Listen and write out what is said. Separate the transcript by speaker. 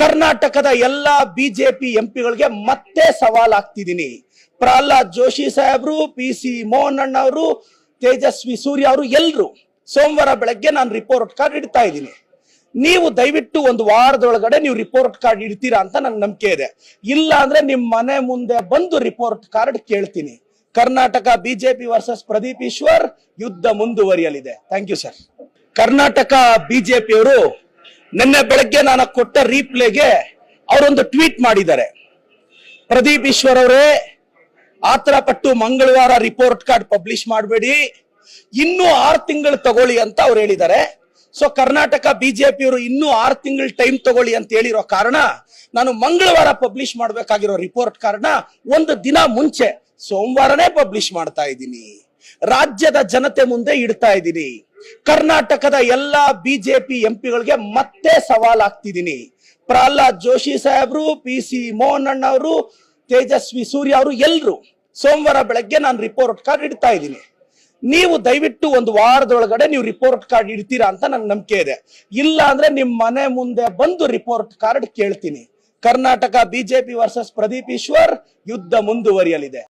Speaker 1: ಕರ್ನಾಟಕದ ಎಲ್ಲಾ ಬಿಜೆಪಿ ಎಂಪಿಗಳಿಗೆ ಮತ್ತೆ ಸವಾಲ್ ಆಗ್ತಿದ್ದೀನಿ. ಪ್ರಹ್ಲಾದ್ ಜೋಶಿ ಸಾಹೇಬ್ರು, PC ಮೋಹನ್ ಅಣ್ಣ ಅವರು, ತೇಜಸ್ವಿ ಸೂರ್ಯ ಅವರು ಎಲ್ಲರೂ ಸೋಮವಾರ ಬೆಳಗ್ಗೆ ನಾನು ರಿಪೋರ್ಟ್ ಕಾರ್ಡ್ ಇಡ್ತಾ ಇದ್ದೀನಿ. ನೀವು ದಯವಿಟ್ಟು ಒಂದು ವಾರದೊಳಗಡೆ ನೀವು ರಿಪೋರ್ಟ್ ಕಾರ್ಡ್ ಇಡ್ತೀರಾ ಅಂತ ನಂಗೆ ನಂಬಿಕೆ ಇದೆ. ಇಲ್ಲ ಅಂದ್ರೆ ನಿಮ್ಮ ಮನೆ ಮುಂದೆ ಬಂದು ರಿಪೋರ್ಟ್ ಕಾರ್ಡ್ ಕೇಳ್ತೀನಿ. ಕರ್ನಾಟಕ ಬಿಜೆಪಿ ವರ್ಸಸ್ ಪ್ರದೀಪ್ ಈಶ್ವರ್ ಯುದ್ಧ ಮುಂದುವರಿಯಲಿದೆ. Thank you sir. Karnataka BJP ಅವರು ನಿನ್ನೆ ಬೆಳಗ್ಗೆ ನಾನು ಕೊಟ್ಟ ರೀಪ್ಲೇಗೆ ಅವರೊಂದು ಟ್ವೀಟ್ ಮಾಡಿದ್ದಾರೆ. ಪ್ರದೀಪ್ ಈಶ್ವರ್ ಅವರೇ, ಆತರ ಪಟ್ಟು ಮಂಗಳವಾರ ರಿಪೋರ್ಟ್ ಕಾರ್ಡ್ ಪಬ್ಲಿಷ್ ಮಾಡಬೇಡಿ, ಇನ್ನೂ 6 ತಿಂಗಳು ತಗೊಳ್ಳಿ ಅಂತ ಅವ್ರು ಹೇಳಿದ್ದಾರೆ. ಸೊ ಕರ್ನಾಟಕ ಬಿಜೆಪಿ ಅವರು ಇನ್ನೂ 6 ತಿಂಗಳು ಟೈಮ್ ತಗೊಳ್ಳಿ ಅಂತ ಹೇಳಿರೋ ಕಾರಣ ನಾನು ಮಂಗಳವಾರ ಪಬ್ಲಿಷ್ ಮಾಡಬೇಕಾಗಿರೋ ರಿಪೋರ್ಟ್ ಕಾರ್ಡ್ನ ಒಂದು ದಿನ ಮುಂಚೆ ಸೋಮವಾರನೇ ಪಬ್ಲಿಷ್ ಮಾಡ್ತಾ ಇದ್ದೀನಿ. ರಾಜ್ಯದ ಜನತೆ ಮುಂದೆ ಇಡ್ತಾ ಇದ್ದೀನಿ. ಕರ್ನಾಟಕದ ಎಲ್ಲಾ ಬಿಜೆಪಿ ಎಂಪಿಗಳಿಗೆ ಮತ್ತೆ ಸವಾಲ್ ಆಗ್ತಿದ್ದೀನಿ. ಪ್ರಹ್ಲಾದ್ ಜೋಶಿ ಸಾಹೇಬ್ರು, PC ಮೋಹನ್ ಅಣ್ಣ ಅವರು, ತೇಜಸ್ವಿ ಸೂರ್ಯ ಅವರು ಎಲ್ಲರೂ ಸೋಮವಾರ ಬೆಳಗ್ಗೆ ನಾನು ರಿಪೋರ್ಟ್ ಕಾರ್ಡ್ ಇಡ್ತಾ ಇದ್ದೀನಿ. ನೀವು ದಯವಿಟ್ಟು ಒಂದು ವಾರದೊಳಗಡೆ ನೀವು ರಿಪೋರ್ಟ್ ಕಾರ್ಡ್ ಇಡ್ತೀರಾ ಅಂತ ನಂಗೆ ನಂಬಿಕೆ ಇದೆ. ಇಲ್ಲ ಅಂದ್ರೆ ನಿಮ್ಮ ಮನೆ ಮುಂದೆ ಬಂದು ರಿಪೋರ್ಟ್ ಕಾರ್ಡ್ ಕೇಳ್ತೀನಿ. ಕರ್ನಾಟಕ ಬಿಜೆಪಿ ವರ್ಸಸ್ ಪ್ರದೀಪ್ ಈಶ್ವರ್ ಯುದ್ಧ ಮುಂದುವರಿಯಲಿದೆ.